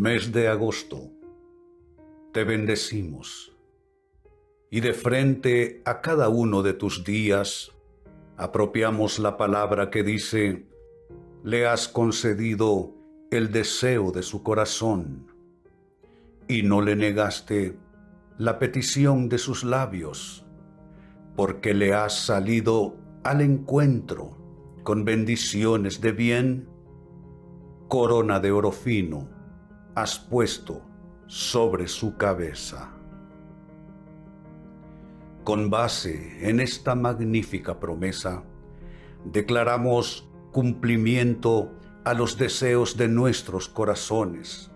Mes de agosto, te bendecimos y de frente a cada uno de tus días apropiamos la palabra que dice: le has concedido el deseo de su corazón y no le negaste la petición de sus labios, porque le has salido al encuentro con bendiciones de bien. Corona de oro fino has puesto sobre su cabeza. Con base en esta magnífica promesa, declaramos cumplimiento a los deseos de nuestros corazones.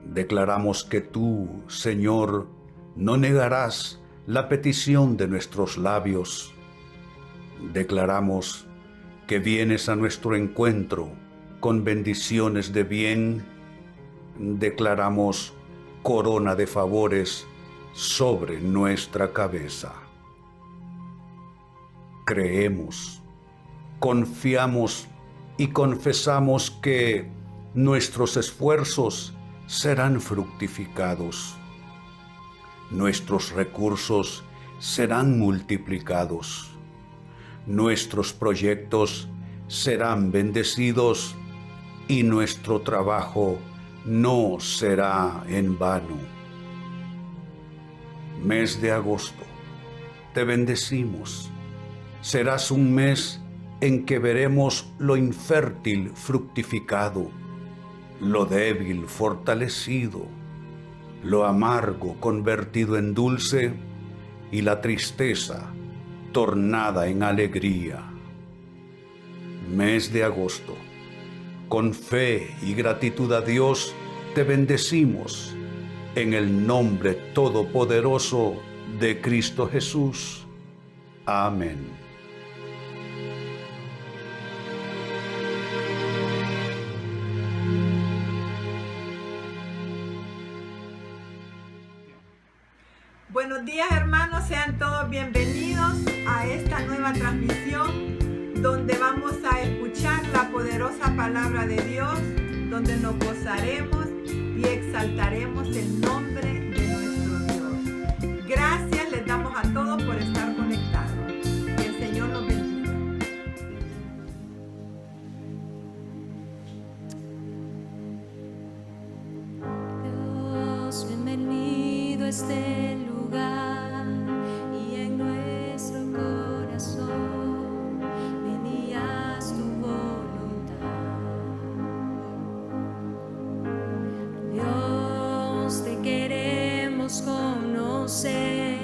Declaramos que tú, Señor, no negarás la petición de nuestros labios. Declaramos que vienes a nuestro encuentro con bendiciones de bien. Declaramos corona de favores sobre nuestra cabeza. Creemos, confiamos y confesamos que nuestros esfuerzos serán fructificados. Nuestros recursos serán multiplicados. Nuestros proyectos serán bendecidos y nuestro trabajo no será en vano. Mes de agosto, te bendecimos. Serás un mes en que veremos lo infértil fructificado, lo débil fortalecido, lo amargo convertido en dulce y la tristeza tornada en alegría. Mes de agosto, con fe y gratitud a Dios, te bendecimos en el nombre todopoderoso de Cristo Jesús. Amén. Buenos días, hermanos, sean todos bienvenidos a esta nueva transmisión donde vamos a escuchar la poderosa palabra de Dios, donde nos gozaremos y exaltaremos el nombre de nuestro Dios. Gracias les damos a todos por estar conectados. Que el Señor nos bendiga. Dios, bienvenido a este lugar y en nuestro corazón venías tu voluntad. Dios, te queremos conocer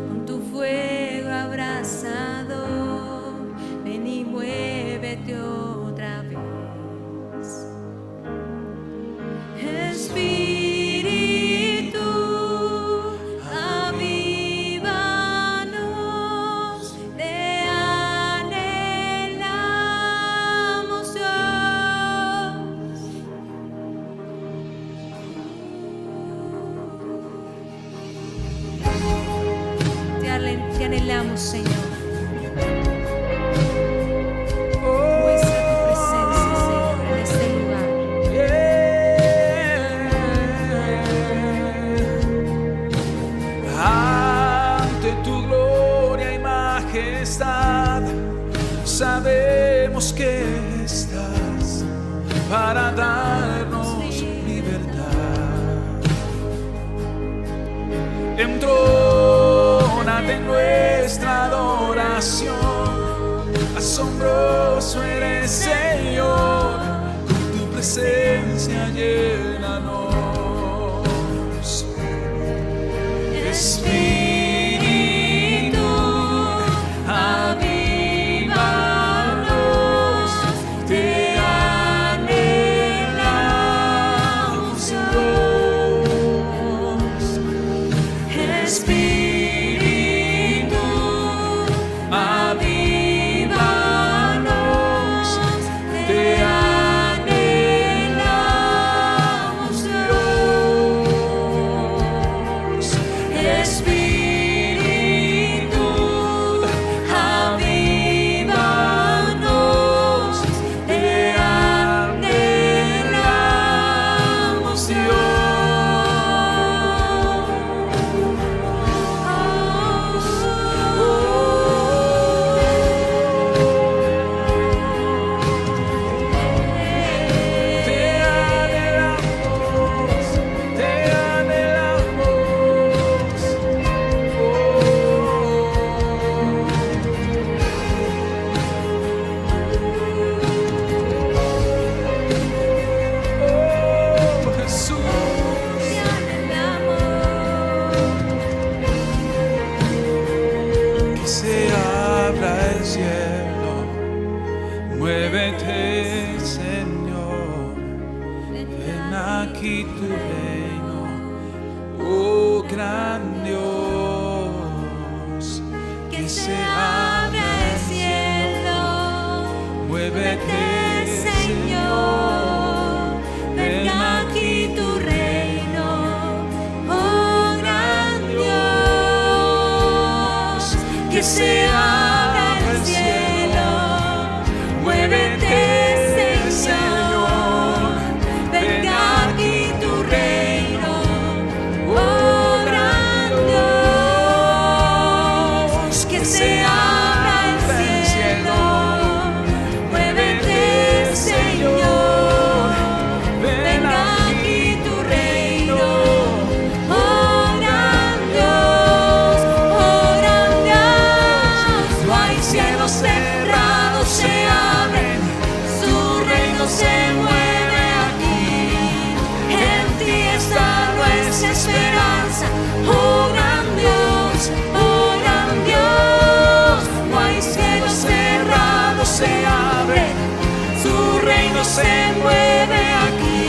con tu fuego abrasador. Ven y muévete otra vez. Espíritu, avívanos, te anhelamos, Dios. Te anhelamos, Señor. Muestra tu presencia, Señor, en este lugar. Ante tu gloria y majestad, sabemos que estás para darnos libertad. Entrona de nuestra adoración, asombroso eres, Señor, con tu presencia llénanos. Espíritu, avívanos, te anhelamos, Dios. Espíritu, avívanos, te anhelamos. cielo, muévete, Señor, ven aquí tu reino, oh gran Dios, que se abra el cielo, muévete, Señor, ven aquí tu reino, oh gran Dios, que se abra el cielo, muévete, Señor, venga aquí tu reino, oh gran Dios, que se abra el cielo, muévete, Señor, venga aquí tu reino, oh gran Dios, oh gran Dios. No hay cielos cerrados, se abren, su reino se mueve aquí, en ti está nuestra esperanza, oh gran Dios, oh gran Dios. No hay cielos cerrados, se abren, su reino se mueve aquí,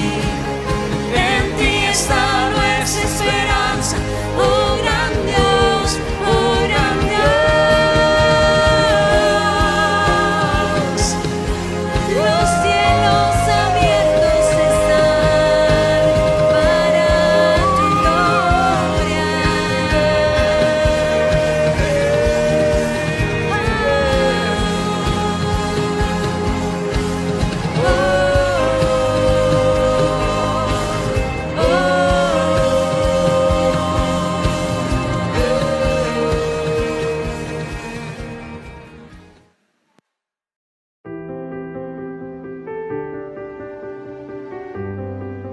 en ti está nuestra esperanza, oh gran Dios, oh gran Dios. Los cielos abiertos están para tu gloria.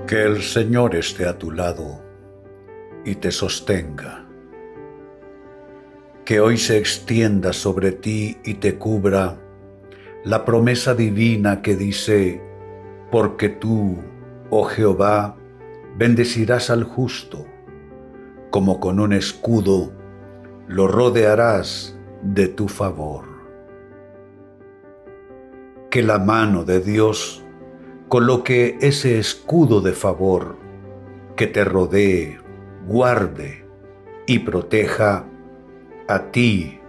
Que el Señor esté a tu lado y te sostenga. Que hoy se extienda sobre ti y te cubra la promesa divina que dice: porque tú, oh Jehová, bendecirás al justo, como con un escudo lo rodearás de tu favor. Que la mano de Dios coloque ese escudo de favor que te rodee, guarde y proteja a ti,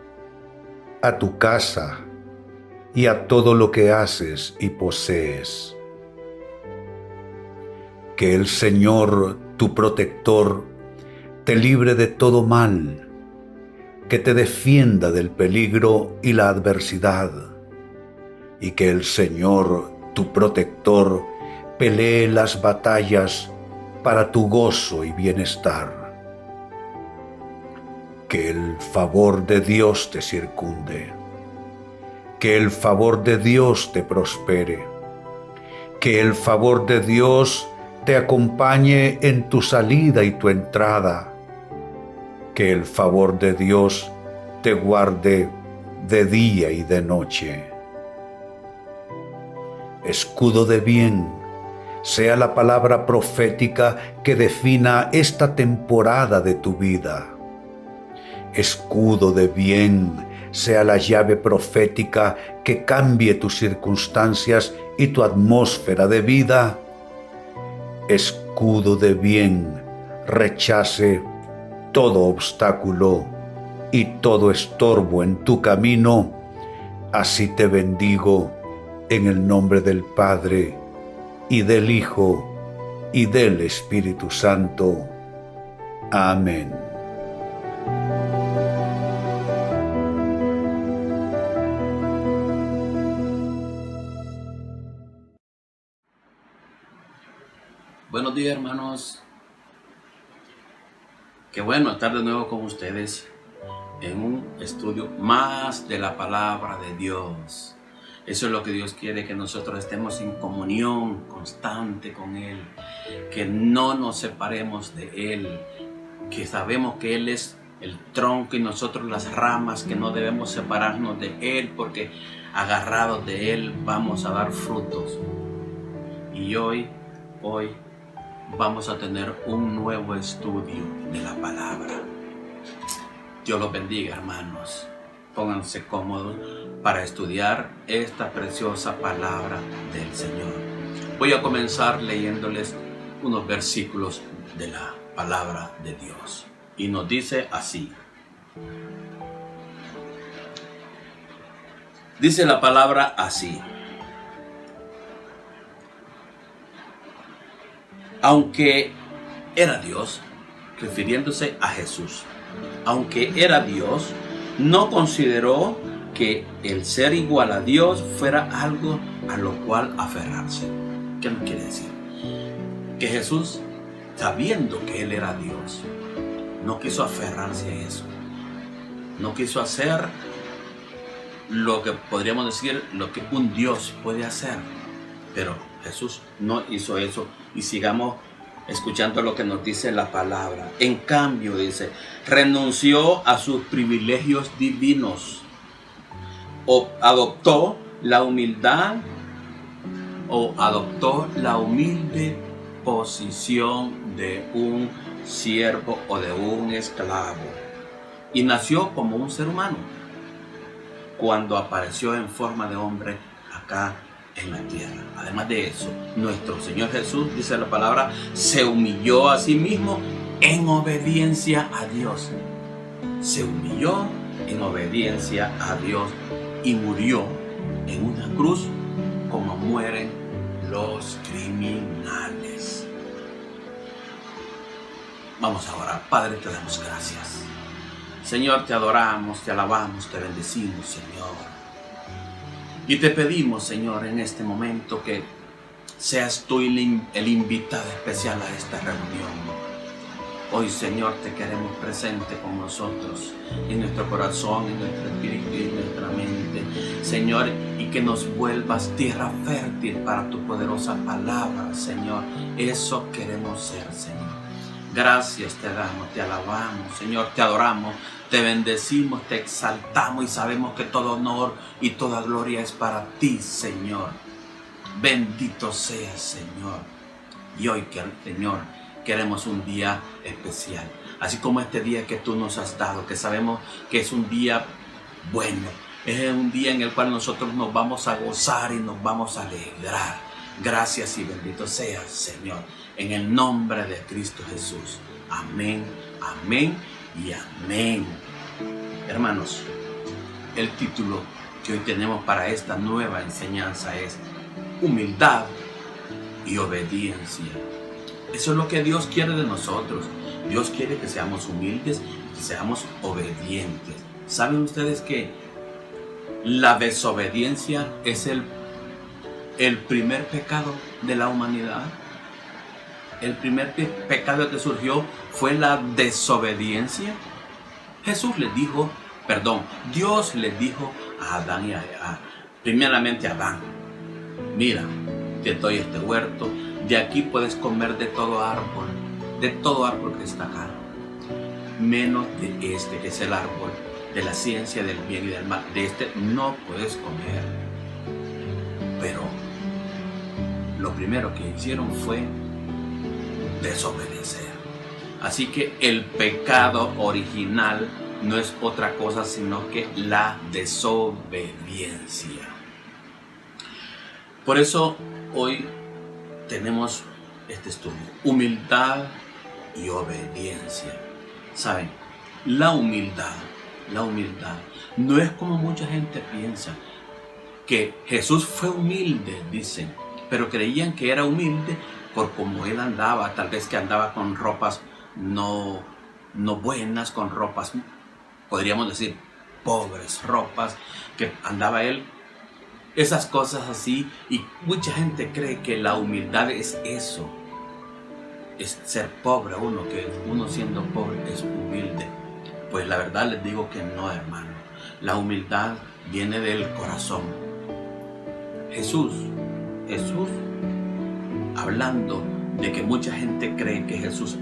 a tu casa y a todo lo que haces y posees. Que el Señor, tu protector, te libre de todo mal, que te defienda del peligro y la adversidad, y que el Señor, tu protector, pelee las batallas para tu gozo y bienestar. Que el favor de Dios te circunde, que el favor de Dios te prospere, que el favor de Dios te acompañe en tu salida y tu entrada, que el favor de Dios te guarde de día y de noche. Escudo de bien sea la palabra profética que defina esta temporada de tu vida. Escudo de bien sea la llave profética que cambie tus circunstancias y tu atmósfera de vida. Escudo de bien rechace todo obstáculo y todo estorbo en tu camino. Así te bendigo en el nombre del Padre, y del Hijo, y del Espíritu Santo. Amén. Buenos días, hermanos. Qué bueno estar de nuevo con ustedes en un estudio más de la palabra de Dios. Eso es lo que Dios quiere, que nosotros estemos en comunión constante con Él, que no nos separemos de Él, que sabemos que Él es el tronco y nosotros las ramas, que no debemos separarnos de Él, porque agarrados de Él vamos a dar frutos. Y hoy vamos a tener un nuevo estudio de la palabra. Dios los bendiga, hermanos. Pónganse cómodos, para estudiar esta preciosa palabra del Señor. Voy a comenzar leyéndoles unos versículos de la palabra de Dios. Y nos dice así. Dice la palabra así. Aunque era Dios, refiriéndose a Jesús, aunque era Dios, no consideró que el ser igual a Dios fuera algo a lo cual aferrarse. ¿Qué nos quiere decir? Que Jesús, sabiendo que Él era Dios, no quiso aferrarse a eso. No quiso hacer lo que podríamos decir, lo que un Dios puede hacer. Pero Jesús no hizo eso. Y sigamos escuchando lo que nos dice la palabra. En cambio, dice, renunció a sus privilegios divinos. Adoptó la humildad o adoptó la humilde posición de un siervo o de un esclavo. Y nació como un ser humano cuando apareció en forma de hombre acá en la tierra. Además de eso, nuestro Señor Jesús, dice la palabra, se humilló a sí mismo en obediencia a Dios. Se humilló en obediencia a Dios y murió en una cruz como mueren los criminales. Vamos a orar. Padre, te damos gracias. Señor, te adoramos, te alabamos, te bendecimos, Señor. Y te pedimos, Señor, en este momento que seas tú el invitado especial a esta reunión. Hoy, Señor, te queremos presente con nosotros, en nuestro corazón, en nuestro espíritu y en nuestra mente, Señor, y que nos vuelvas tierra fértil para tu poderosa palabra, Señor. Eso queremos ser, Señor. Gracias te damos, te alabamos, Señor, te adoramos, te bendecimos, te exaltamos y sabemos que todo honor y toda gloria es para ti, Señor. Bendito seas, Señor. Y hoy, Señor, queremos un día especial, así como este día que tú nos has dado, que sabemos que es un día bueno, es un día en el cual nosotros nos vamos a gozar y nos vamos a alegrar. Gracias y bendito seas, Señor, en el nombre de Cristo Jesús. Amén, amén y amén. Hermanos, el título que hoy tenemos para esta nueva enseñanza es humildad y obediencia. Eso es lo que Dios quiere de nosotros. Dios quiere que seamos humildes y que seamos obedientes. ¿Saben ustedes que la desobediencia es el primer pecado de la humanidad? El primer pecado que surgió fue la desobediencia. Dios les dijo a Adán primeramente a Adán: mira, te doy este huerto, de aquí puedes comer de todo árbol que está acá, menos de este, que es el árbol de la ciencia del bien y del mal. De este no puedes comer. Pero lo primero que hicieron fue desobedecer. Así que el pecado original no es otra cosa sino que la desobediencia. Por eso hoy tenemos este estudio: humildad y obediencia. ¿Saben? La humildad no es como mucha gente piensa, que Jesús fue humilde, dicen, pero creían que era humilde por cómo él andaba, tal vez que andaba con ropas no buenas, con ropas, podríamos decir, pobres, ropas que andaba él, esas cosas así. Y mucha gente cree que la humildad es eso, es ser pobre, que uno siendo pobre es humilde. Pues la verdad les digo que no, hermano. La humildad viene del corazón. Jesús, hablando de que mucha gente cree que Jesús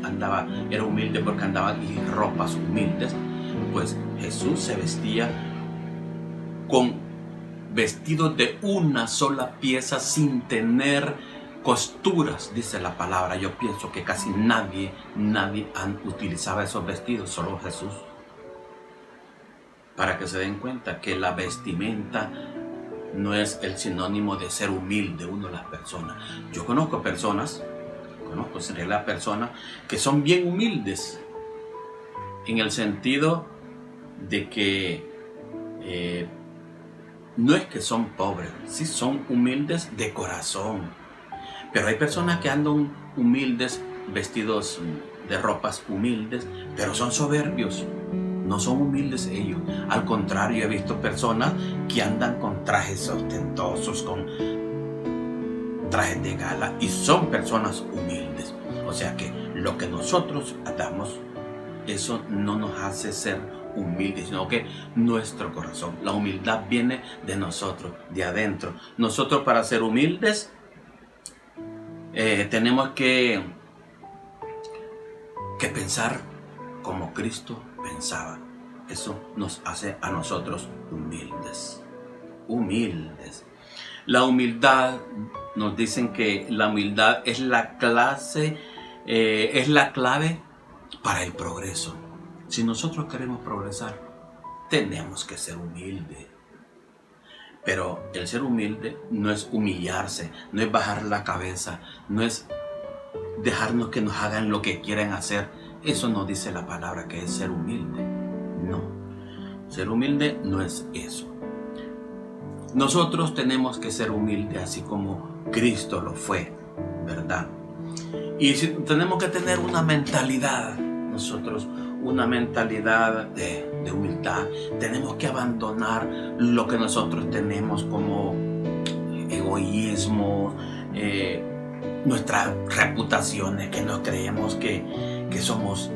era humilde porque andaba en ropas humildes, pues Jesús se vestía con vestidos de una sola pieza sin tener costuras, dice la palabra. Yo pienso que casi nadie utilizaba esos vestidos, solo Jesús. para que se den cuenta que la vestimenta no es el sinónimo de ser humilde uno de las personas. Yo conozco personas que son bien humildes, en el sentido de que no es que son pobres, sí son humildes de corazón. Pero hay personas que andan humildes, vestidos de ropas humildes, pero son soberbios. No son humildes ellos. Al contrario, he visto personas que andan con trajes ostentosos, con trajes de gala, y son personas humildes. O sea que lo que nosotros damos, eso no nos hace ser humildes, sino que nuestro corazón. La humildad viene de nosotros, de adentro. Nosotros, para ser humildes, tenemos que pensar como Cristo pensaba. Eso nos hace a nosotros humildes. Humildes. La humildad, nos dicen que la humildad es la clave para el progreso. Si nosotros queremos progresar, tenemos que ser humildes. Pero el ser humilde no es humillarse, no es bajar la cabeza, no es dejarnos que nos hagan lo que quieren hacer. Eso no dice la palabra que es ser humilde. No, ser humilde no es eso. Nosotros tenemos que ser humildes así como Cristo lo fue, ¿verdad? Y si tenemos que tener una mentalidad, nosotros, una mentalidad de humildad. Tenemos que abandonar lo que nosotros tenemos como egoísmo, nuestras reputaciones, que nos creemos que somos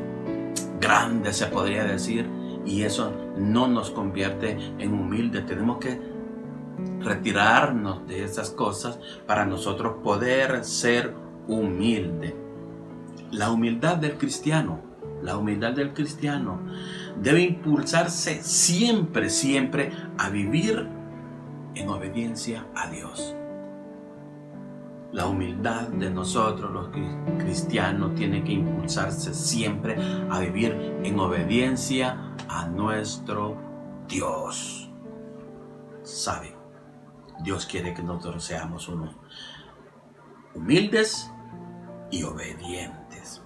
grandes, se podría decir, y eso no nos convierte en humildes. Tenemos que retirarnos de esas cosas para nosotros poder ser humildes. La humildad del cristiano debe impulsarse siempre a vivir en obediencia a Dios. La humildad de nosotros, los cristianos, tiene que impulsarse siempre a vivir en obediencia a nuestro Dios. ¿Sabe? Dios quiere que nosotros seamos unos humildes y obedientes.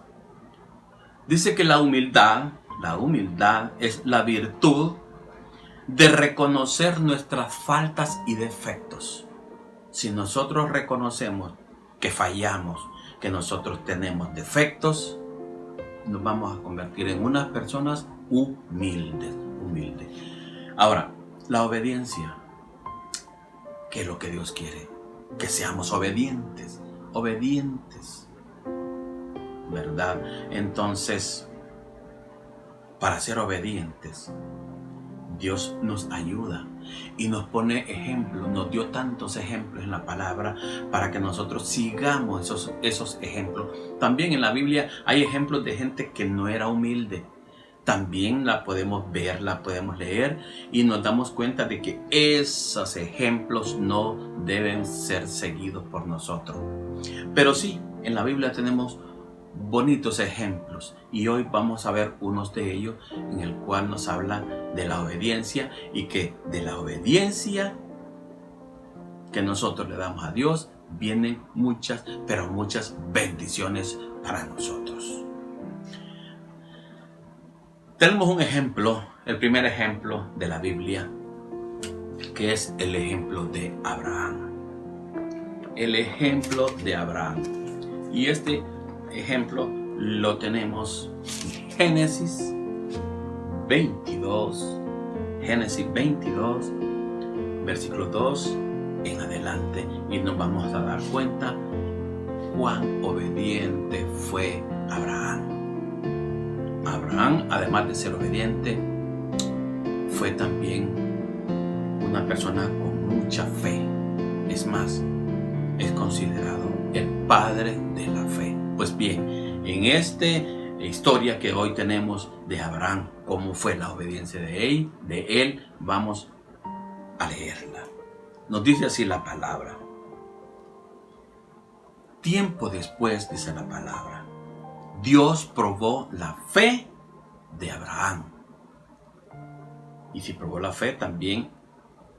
Dice que la humildad es la virtud de reconocer nuestras faltas y defectos. Si nosotros reconocemos que fallamos, que nosotros tenemos defectos, nos vamos a convertir en unas personas humildes. Ahora, la obediencia, ¿qué es lo que Dios quiere? Que seamos obedientes, ¿verdad? Entonces, para ser obedientes, Dios nos ayuda y nos pone ejemplos, nos dio tantos ejemplos en la palabra para que nosotros sigamos esos ejemplos. También en la Biblia hay ejemplos de gente que no era humilde. También la podemos ver, la podemos leer y nos damos cuenta de que esos ejemplos no deben ser seguidos por nosotros. Pero sí, en la Biblia tenemos bonitos ejemplos y hoy vamos a ver unos de ellos en el cual nos habla de la obediencia y que de la obediencia que nosotros le damos a Dios vienen muchas, pero muchas bendiciones para nosotros. Tenemos un ejemplo, el primer ejemplo de la Biblia, que es el ejemplo de Abraham. El ejemplo de Abraham. Y este ejemplo lo tenemos en Génesis 22, versículo 2 en adelante, y nos vamos a dar cuenta cuán obediente fue Abraham. Abraham, además de ser obediente, fue también una persona con mucha fe. Es más, es considerado el padre de la fe. Pues bien, en esta historia que hoy tenemos de Abraham, cómo fue la obediencia de él, vamos a leerla. Nos dice así la palabra. Tiempo después, dice la palabra, Dios probó la fe de Abraham. Y si probó la fe, también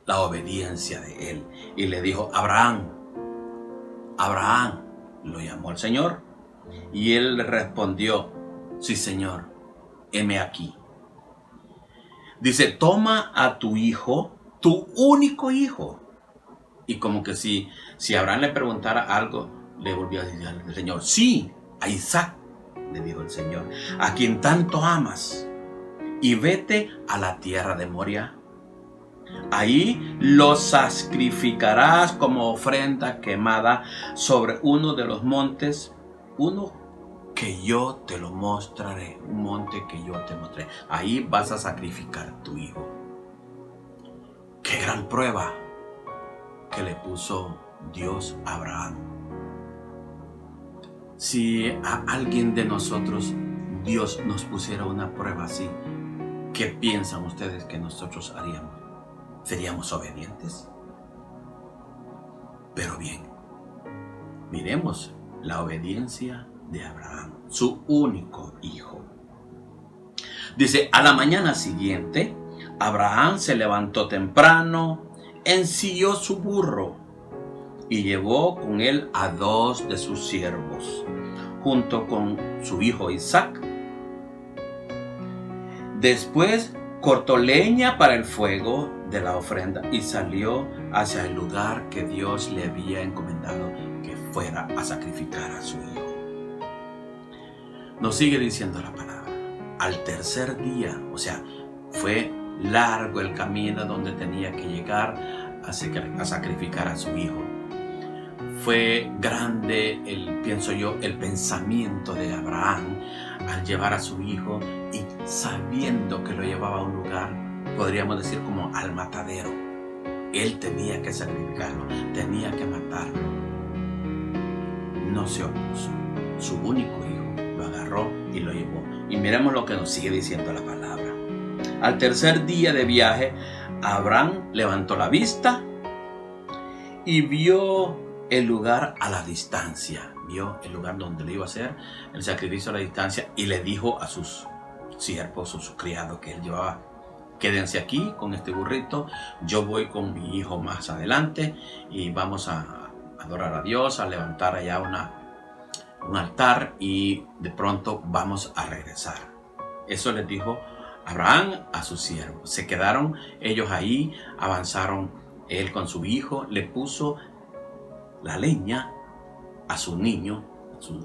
la obediencia de él. Y le dijo, Abraham, Abraham, lo llamó el Señor. Y él le respondió, sí, Señor, heme aquí. Dice, toma a tu hijo, tu único hijo. Y como que si Abraham le preguntara algo, le volvió a decir al Señor, sí, a Isaac, le dijo el Señor, a quien tanto amas, y vete a la tierra de Moria. Ahí lo sacrificarás como ofrenda quemada sobre uno de los montes, uno que yo te lo mostraré, un monte que yo te mostraré. Ahí vas a sacrificar tu hijo. Qué gran prueba que le puso Dios a Abraham. Si a alguien de nosotros Dios nos pusiera una prueba así, ¿qué piensan ustedes que nosotros haríamos? ¿Seríamos obedientes? Pero bien, miremos la obediencia de Abraham, su único hijo. Dice, a la mañana siguiente, Abraham se levantó temprano, ensilló su burro y llevó con él a 2 de sus siervos, junto con su hijo Isaac. Después cortó leña para el fuego de la ofrenda y salió hacia el lugar que Dios le había encomendado que fuera a sacrificar a su hijo. Nos sigue diciendo la palabra. Al tercer día, o sea, fue largo el camino donde tenía que llegar a sacrificar a su hijo. Fue grande, pienso yo, el pensamiento de Abraham al llevar a su hijo y sabiendo que lo llevaba a un lugar, podríamos decir como al matadero. Él tenía que sacrificarlo, tenía que matarlo. No se opuso. Su único hijo lo agarró y lo llevó. Y miremos lo que nos sigue diciendo la palabra. Al tercer día de viaje, Abraham levantó la vista y vio el lugar a la distancia. Vio el lugar donde le iba a hacer el sacrificio a la distancia y le dijo a sus siervos o sus criados que él llevaba, quédense aquí con este burrito, yo voy con mi hijo más adelante y vamos a adorar a Dios, a levantar allá un altar y de pronto vamos a regresar. Eso les dijo Abraham a sus siervos. Se quedaron ellos ahí, avanzaron él con su hijo, le puso la leña a su niño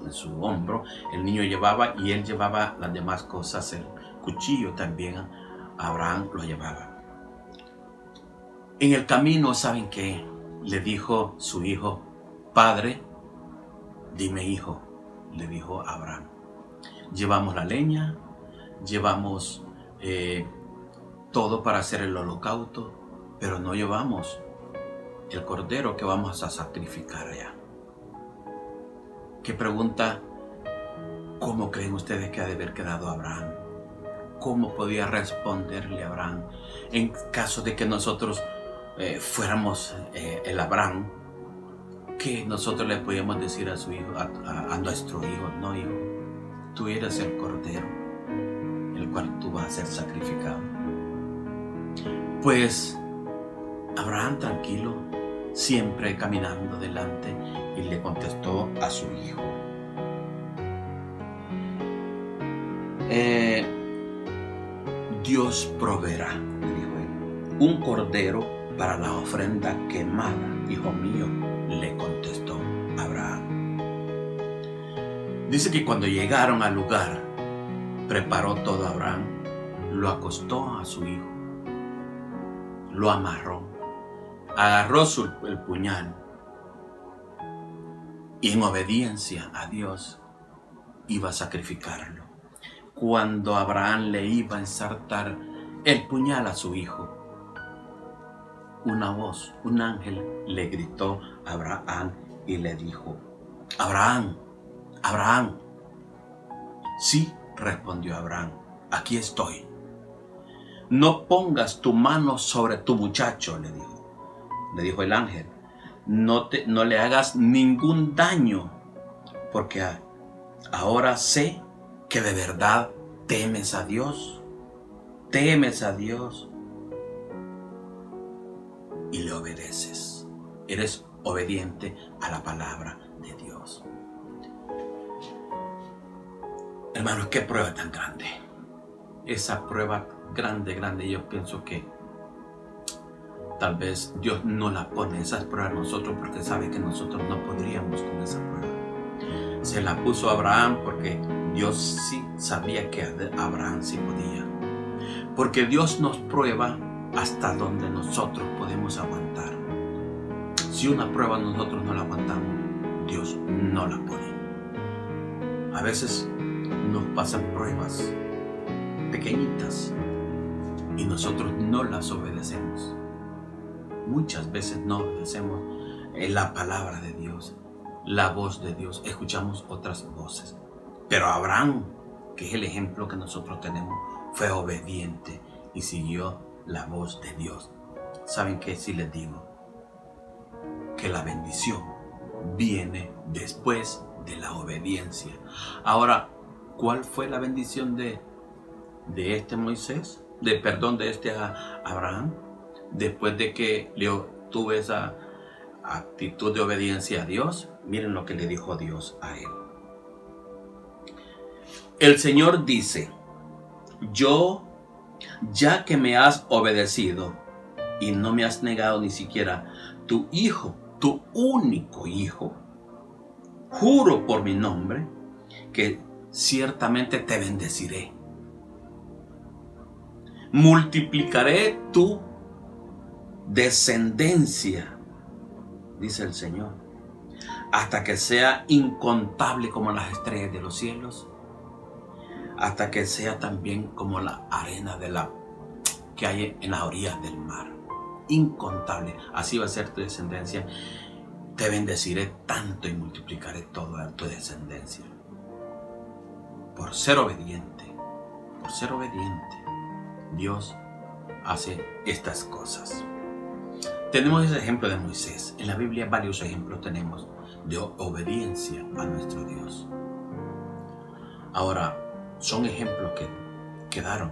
en su hombro. El niño llevaba y él llevaba las demás cosas, el cuchillo también Abraham lo llevaba. En el camino, ¿saben qué? Le dijo su hijo, Padre, dime hijo, le dijo Abraham. Llevamos la leña, llevamos todo para hacer el holocausto, pero no llevamos el cordero que vamos a sacrificar allá. ¿Qué pregunta? ¿Cómo creen ustedes que ha de haber quedado Abraham? ¿Cómo podía responderle a Abraham en caso de que nosotros fuéramos el Abraham? ¿Qué nosotros le podíamos decir a su hijo, a nuestro hijo? No, hijo, tú eres el cordero, el cual tú vas a ser sacrificado. Pues Abraham tranquilo, siempre caminando delante, y le contestó a su hijo. Dios proveerá, le dijo él, un cordero para la ofrenda quemada, hijo mío, le contestó Abraham. Dice que cuando llegaron al lugar, preparó todo Abraham, lo acostó a su hijo, lo amarró, agarró el puñal y en obediencia a Dios iba a sacrificarlo. Cuando Abraham le iba a ensartar el puñal a su hijo, una voz, un ángel le gritó a Abraham y le dijo, Abraham, Abraham. Sí, respondió Abraham, aquí estoy. No pongas tu mano sobre tu muchacho, le dijo el ángel. No le hagas ningún daño, porque ahora sé que de verdad temes a Dios. Temes a Dios y le obedeces. Eres obediente a la palabra de Dios. Hermanos, qué prueba tan grande. Esa prueba grande, yo pienso que tal vez Dios no la pone esas pruebas a nosotros porque sabe que nosotros no podríamos con esa prueba. Se la puso a Abraham porque Dios sí sabía que Abraham sí podía. Porque Dios nos prueba hasta donde nosotros podemos aguantar. Si una prueba nosotros no la aguantamos, Dios no la pone. A veces nos pasan pruebas pequeñitas y nosotros no las obedecemos. Muchas veces no obedecemos la palabra de Dios, la voz de Dios, escuchamos otras voces. Pero Abraham, que es el ejemplo que nosotros tenemos, fue obediente y siguió la voz de Dios. ¿Saben qué? Si les digo que la bendición viene después de la obediencia. Ahora, ¿cuál fue la bendición de este Moisés? De este Abraham, después de que le tuvo esa actitud de obediencia a Dios. Miren lo que le dijo Dios a él. El Señor dice: yo, ya que me has obedecido y no me has negado ni siquiera tu hijo, tu único hijo, juro por mi nombre que ciertamente te bendeciré. Multiplicaré tu descendencia, dice el Señor, hasta que sea incontable como las estrellas de los cielos, hasta que sea también como la arena que hay en las orillas del mar. Incontable, así va a ser tu descendencia. Te bendeciré tanto y multiplicaré toda tu descendencia. Por ser obediente, Dios hace estas cosas. Tenemos ese ejemplo de Moisés. En la Biblia varios ejemplos tenemos de obediencia a nuestro Dios. Ahora, son ejemplos que quedaron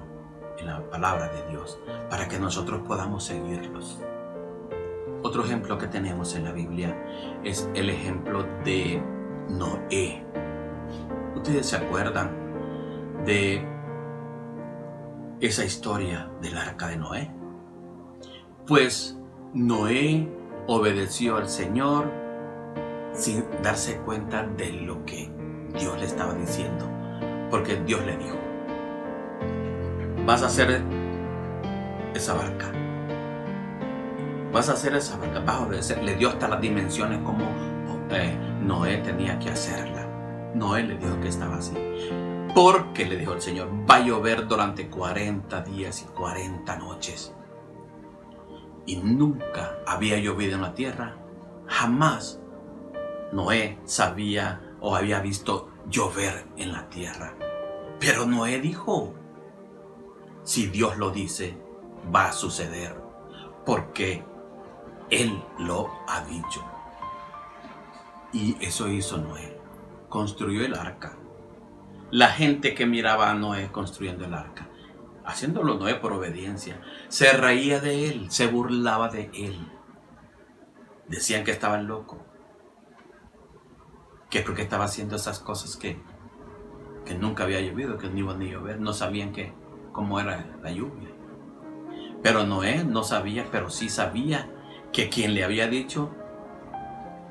en la palabra de Dios para que nosotros podamos seguirlos. Otro ejemplo que tenemos en la Biblia es el ejemplo de Noé. ¿Ustedes se acuerdan de esa historia del arca de Noé? Pues Noé obedeció al Señor sin darse cuenta de lo que Dios le estaba diciendo, porque Dios le dijo: vas a hacer esa barca, vas a obedecer. Le dio hasta las dimensiones como Noé tenía que hacerla. Noé le dijo que estaba así, porque le dijo el Señor: va a llover durante 40 días y 40 noches. Y nunca había llovido en la tierra. Jamás Noé sabía o había visto llover en la tierra. Pero Noé dijo: si Dios lo dice, va a suceder, porque Él lo ha dicho. Y eso hizo Noé. Construyó el arca. La gente que miraba a Noé construyendo el arca, haciéndolo Noé por obediencia, se reía de él, se burlaba de él. Decían que estaba loco, que porque estaba haciendo esas cosas que nunca había llovido, que no iba ni a llover, no sabían cómo era la lluvia. Pero Noé no sabía, pero sí sabía que quien le había dicho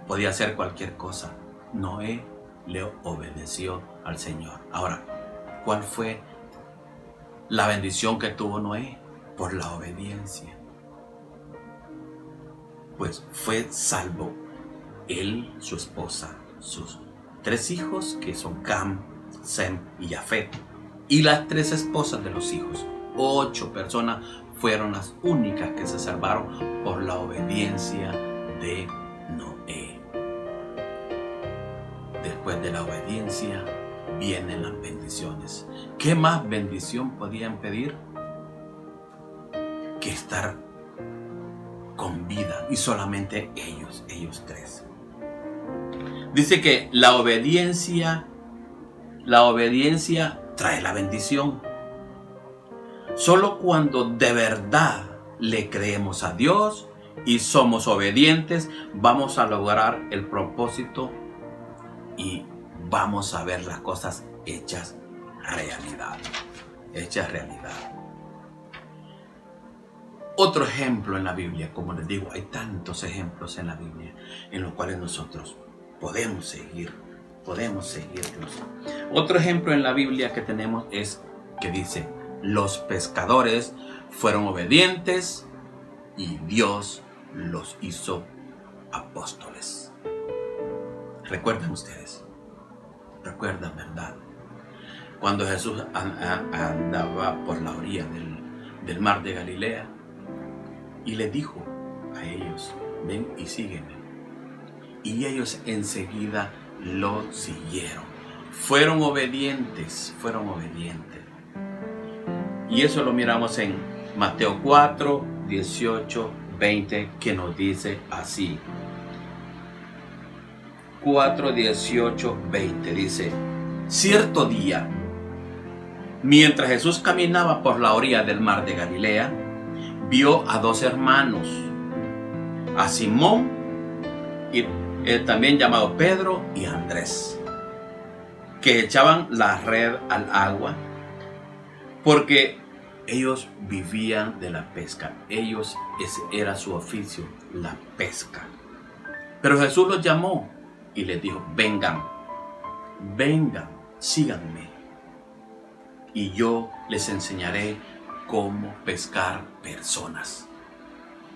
podía hacer cualquier cosa. Noé le obedeció al Señor. Ahora, ¿cuál fue la bendición que tuvo Noé? Por la obediencia. Pues fue salvo él, su esposa, sus 3 hijos, que son Cam, Sem y Jafet, y las 3 esposas de los hijos. 8 personas fueron las únicas que se salvaron por la obediencia de Noé. Después de la obediencia vienen las bendiciones. ¿Qué más bendición podían pedir que estar con vida? Y solamente ellos 3. Dice que la obediencia trae la bendición. Solo cuando de verdad le creemos a Dios y somos obedientes, vamos a lograr el propósito y vamos a ver las cosas hechas realidad. Hechas realidad. Otro ejemplo en la Biblia, como les digo, hay tantos ejemplos en la Biblia en los cuales nosotros podemos seguir. Otro ejemplo en la Biblia que tenemos es que dice, los pescadores fueron obedientes y Dios los hizo apóstoles. ¿Recuerdan ustedes? ¿Recuerdan, verdad? Cuando Jesús andaba por la orilla del mar de Galilea y le dijo a ellos, ven y sígueme. Y ellos enseguida lo siguieron. Fueron obedientes. Y eso lo miramos en Mateo 4, 18, 20, que nos dice así. 4, 18, 20 dice, cierto día, mientras Jesús caminaba por la orilla del mar de Galilea, vio a dos hermanos, a Simón, y también llamado Pedro, y Andrés, que echaban la red al agua, porque ellos vivían de la pesca. Ese era su oficio, la pesca. Pero Jesús los llamó y les dijo, vengan, síganme, y yo les enseñaré cómo pescar personas.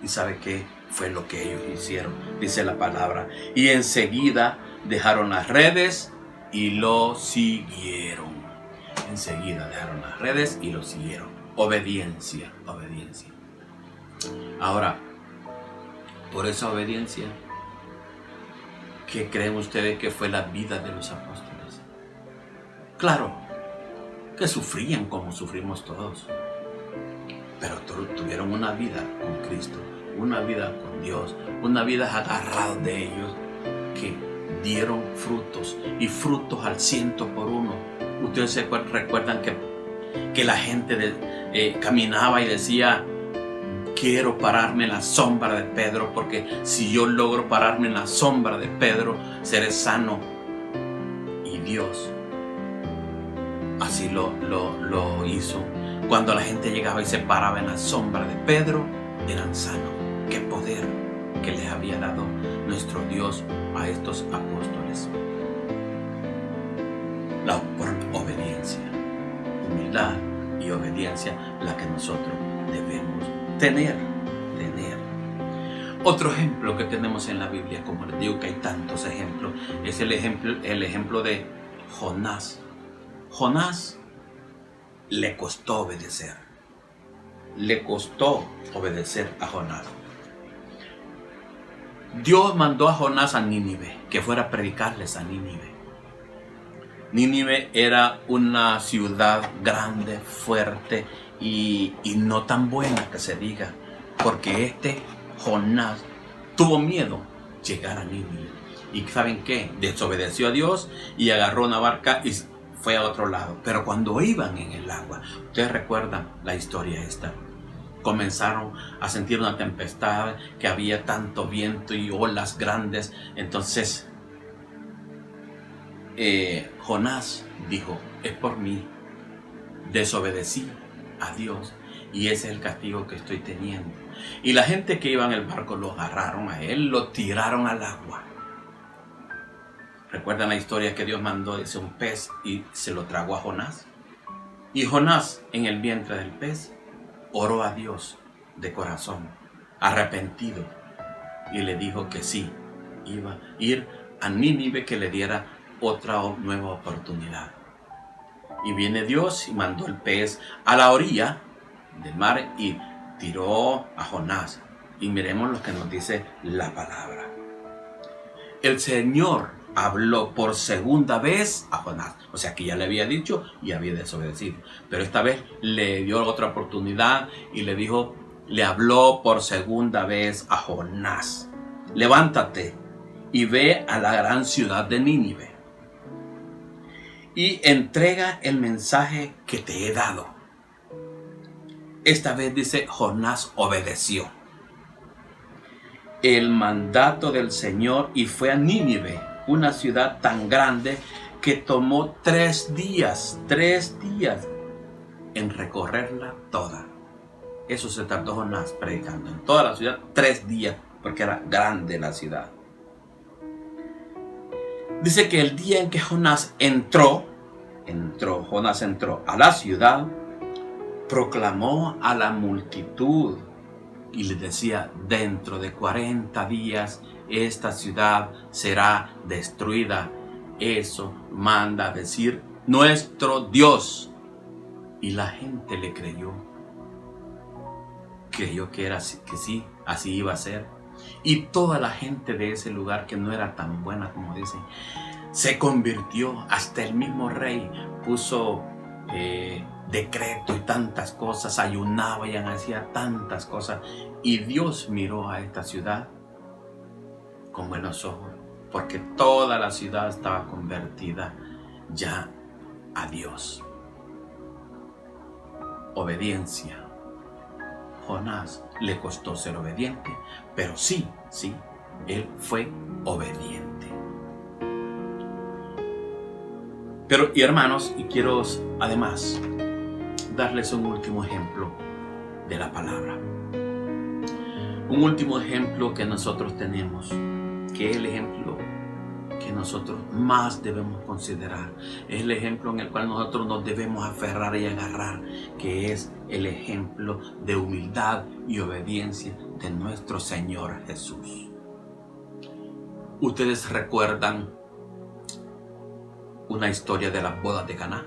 ¿Y sabe qué fue lo que ellos hicieron? Dice la palabra, y enseguida dejaron las redes y lo siguieron. Obediencia. Ahora, por esa obediencia, ¿qué creen ustedes que fue la vida de los apóstoles? Claro, que sufrían como sufrimos todos, pero tuvieron una vida con Cristo, una vida con Dios, una vida agarrados de ellos, que dieron frutos, y frutos al 100%. Ustedes se recuerdan que la gente caminaba y decía, quiero pararme en la sombra de Pedro, porque si yo logro pararme en la sombra de Pedro, seré sano. Y Dios así lo hizo. Cuando la gente llegaba y se paraba en la sombra de Pedro, eran sanos. Qué poder que les había dado nuestro Dios a estos apóstoles. Por obediencia, humildad y obediencia, la que nosotros debemos tener. Otro ejemplo que tenemos en la Biblia, como les digo que hay tantos ejemplos, es el ejemplo de Jonás. Jonás le costó obedecer. A Jonás. Dios mandó a Jonás a Nínive, que fuera a predicarles a Nínive. Nínive era una ciudad grande, fuerte y no tan buena que se diga, porque Jonás tuvo miedo llegar a Nínive. ¿Y saben qué? Desobedeció a Dios y agarró una barca y fue a otro lado. Pero cuando iban en el agua, ustedes recuerdan la historia esta, comenzaron a sentir una tempestad, que había tanto viento y olas grandes. Entonces Jonás dijo, es por mí, desobedecí a Dios y ese es el castigo que estoy teniendo. Y la gente que iba en el barco lo agarraron a él, lo tiraron al agua. ¿Recuerdan la historia que Dios mandó ese un pez y se lo tragó a Jonás? Y Jonás, en el vientre del pez, oró a Dios de corazón, arrepentido, y le dijo que sí, iba a ir a Nínive, que le diera otra nueva oportunidad. Y viene Dios y mandó el pez a la orilla del mar y tiró a Jonás. Y miremos lo que nos dice la palabra. El Señor habló por segunda vez a Jonás. O sea que ya le había dicho y había desobedecido. Pero esta vez le dio otra oportunidad y le habló por segunda vez a Jonás. Levántate y ve a la gran ciudad de Nínive y entrega el mensaje que te he dado. Esta vez dice, Jonás obedeció. el mandato del Señor y fue a Nínive, una ciudad tan grande que tomó 3 días en recorrerla toda. Eso se tardó Jonás predicando en toda la ciudad 3 días, porque era grande la ciudad. Dice que el día en que Jonás entró a la ciudad, proclamó a la multitud y les decía: dentro de 40 días esta ciudad será destruida. Eso manda a decir nuestro Dios. Y la gente le creyó que era así, que sí, así iba a ser. Y toda la gente de ese lugar, que no era tan buena como dicen, se convirtió. Hasta el mismo rey puso decreto y tantas cosas, ayunaba y hacía tantas cosas. Y Dios miró a esta ciudad con buenos ojos, porque toda la ciudad estaba convertida ya a Dios. Obediencia. Jonás le costó ser obediente, pero sí, él fue obediente. Pero, y hermanos, y quiero además darles un último ejemplo de la palabra. Un último ejemplo que nosotros tenemos, que es el ejemplo que nosotros más debemos considerar, es el ejemplo en el cual nosotros nos debemos aferrar y agarrar, que es el ejemplo de humildad y obediencia de nuestro Señor Jesús. Ustedes recuerdan una historia de las bodas de Caná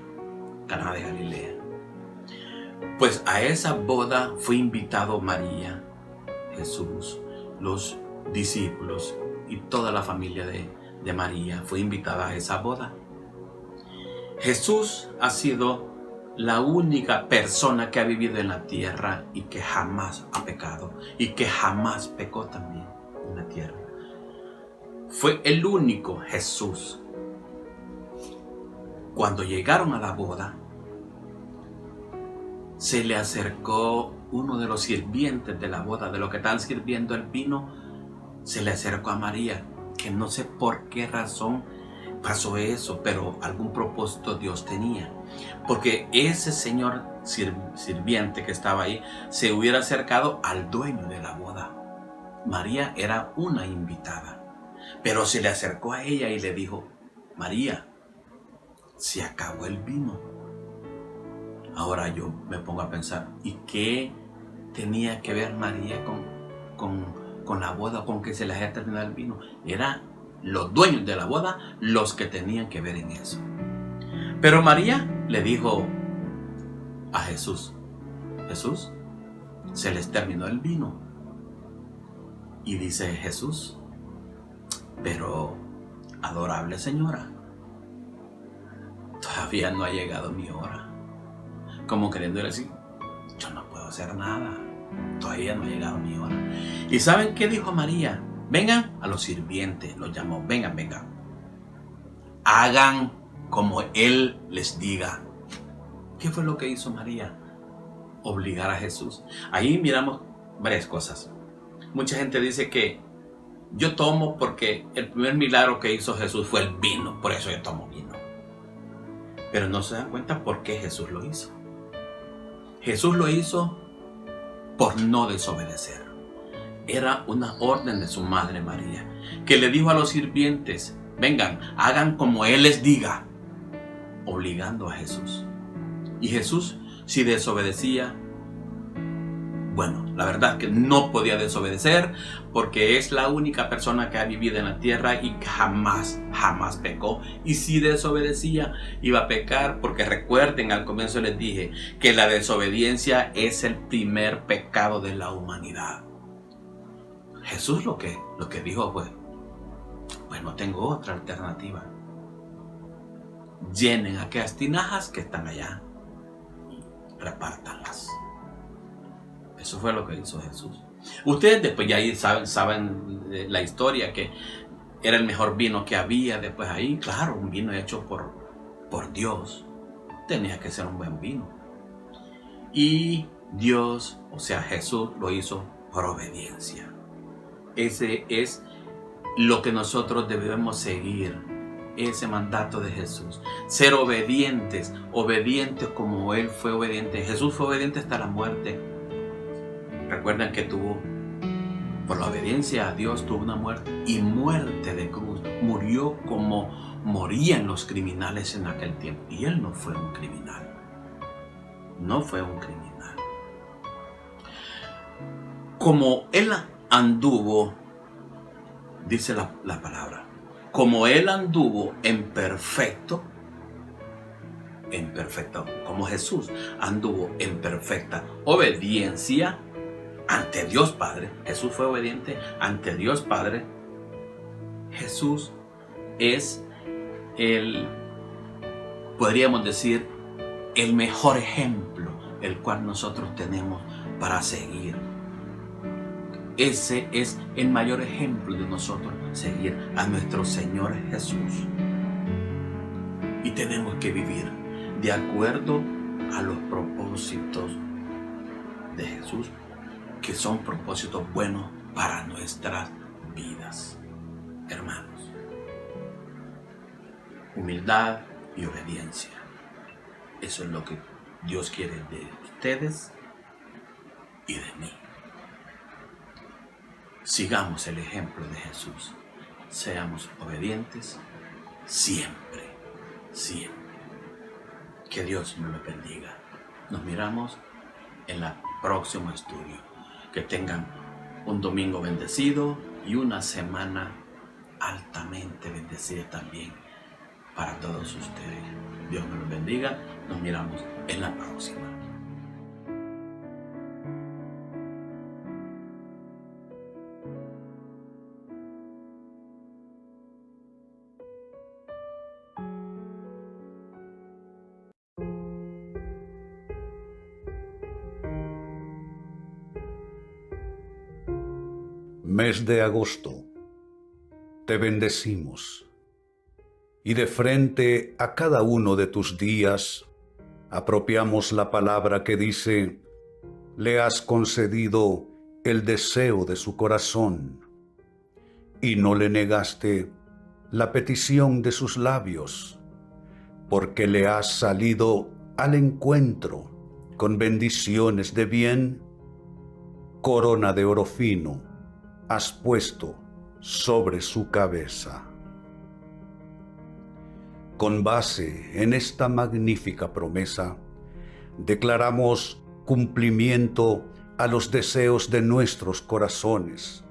de Galilea. Pues a esa boda fue invitado María, Jesús, los discípulos y toda la familia de María fue invitada a esa boda. Jesús ha sido la única persona que ha vivido en la tierra y que jamás ha pecado y que jamás pecó también en la tierra. Fue el único Jesús. Cuando llegaron a la boda, se le acercó uno de los sirvientes de la boda, de los que están sirviendo el vino. Se le acercó a María, que no sé por qué razón pasó eso, pero algún propósito Dios tenía. Porque ese señor sirviente que estaba ahí se hubiera acercado al dueño de la boda. María era una invitada, pero se le acercó a ella y le dijo: María, se acabó el vino. Ahora yo me pongo a pensar, ¿y qué tenía que ver María con la boda, con que se les haya terminado el vino? Eran los dueños de la boda los que tenían que ver en eso. Pero María le dijo a Jesús: Jesús, se les terminó el vino. Y dice Jesús: pero adorable señora, todavía no ha llegado mi hora. Como queriendo decir, yo no puedo hacer nada, todavía no ha llegado mi hora. ¿Y saben qué dijo María? Vengan a los sirvientes, los llamó, vengan. Hagan como Él les diga. ¿Qué fue lo que hizo María? Obligar a Jesús. Ahí miramos varias cosas. Mucha gente dice que yo tomo porque el primer milagro que hizo Jesús fue el vino, por eso yo tomo vino. Pero no se dan cuenta por qué Jesús lo hizo. Jesús lo hizo por no desobedecer. Era una orden de su madre María, que le dijo a los sirvientes: vengan, hagan como Él les diga, obligando a Jesús. Y Jesús, si desobedecía, bueno, la verdad que no podía desobedecer, porque es la única persona que ha vivido en la tierra y jamás pecó. Y si desobedecía, iba a pecar, porque recuerden, al comienzo les dije que la desobediencia es el primer pecado de la humanidad. Jesús lo que dijo fue: pues no tengo otra alternativa. Llenen aquellas tinajas que están allá y repártanlas. Eso fue lo que hizo Jesús. Ustedes después ya ahí saben la historia, que era el mejor vino que había después ahí. Claro, un vino hecho por Dios. Tenía que ser un buen vino. Y Dios, o sea Jesús, lo hizo por obediencia. Ese es lo que nosotros debemos seguir, ese mandato de Jesús. Ser obedientes, obedientes como Él fue obediente. Jesús fue obediente hasta la muerte. Recuerden que por la obediencia a Dios, tuvo una muerte y muerte de cruz. Murió como morían los criminales en aquel tiempo. Y Él no fue un criminal. No fue un criminal. Como Él anduvo, dice la palabra, como Él anduvo en perfecto, como Jesús anduvo en perfecta obediencia ante Dios Padre. Jesús fue obediente ante Dios Padre. Jesús es podríamos decir, el mejor ejemplo el cual nosotros tenemos para seguir. Ese es el mayor ejemplo de nosotros, seguir a nuestro Señor Jesús. Y tenemos que vivir de acuerdo a los propósitos de Jesús, que son propósitos buenos para nuestras vidas. Hermanos, humildad y obediencia. Eso es lo que Dios quiere de ustedes y de mí. Sigamos el ejemplo de Jesús. Seamos obedientes siempre, siempre. Que Dios nos lo bendiga. Nos miramos en el próximo estudio. Que tengan un domingo bendecido y una semana altamente bendecida también para todos ustedes. Dios me los bendiga. Nos miramos en la próxima. Mes de agosto, te bendecimos, y de frente a cada uno de tus días apropiamos la palabra que dice: le has concedido el deseo de su corazón, y no le negaste la petición de sus labios, porque le has salido al encuentro con bendiciones de bien, corona de oro fino has puesto sobre su cabeza. Con base en esta magnífica promesa, declaramos cumplimiento a los deseos de nuestros corazones.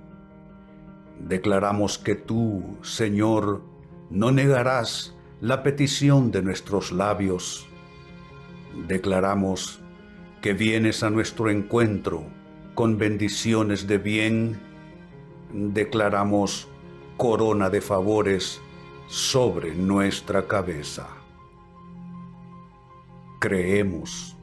Declaramos que tú, Señor, no negarás la petición de nuestros labios. Declaramos que vienes a nuestro encuentro con bendiciones de bien. Declaramos corona de favores sobre nuestra cabeza. Creemos,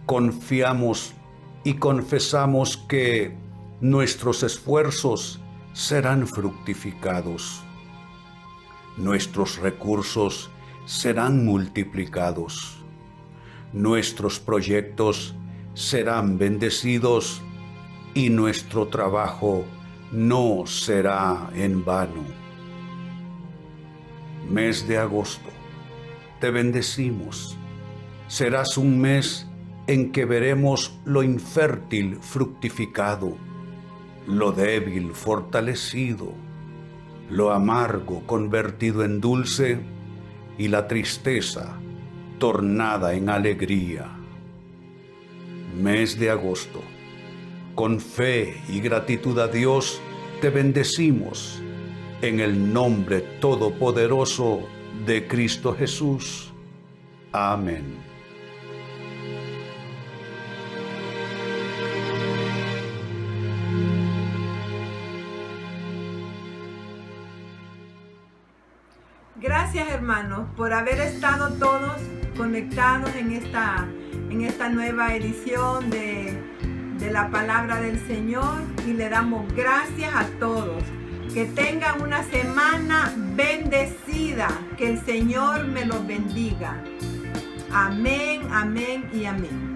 confiamos y confesamos que nuestros esfuerzos serán fructificados. Nuestros recursos serán multiplicados. Nuestros proyectos serán bendecidos y nuestro trabajo no será en vano. Mes de agosto, te bendecimos. Serás un mes en que veremos lo infértil fructificado, lo débil fortalecido, lo amargo convertido en dulce y la tristeza tornada en alegría. Mes de agosto, con fe y gratitud a Dios, te bendecimos en el nombre todopoderoso de Cristo Jesús. Amén. Gracias, hermanos, por haber estado todos conectados en esta nueva edición de la palabra del Señor, y le damos gracias a todos. Que tengan una semana bendecida. Que el Señor me los bendiga. Amén, amén y amén.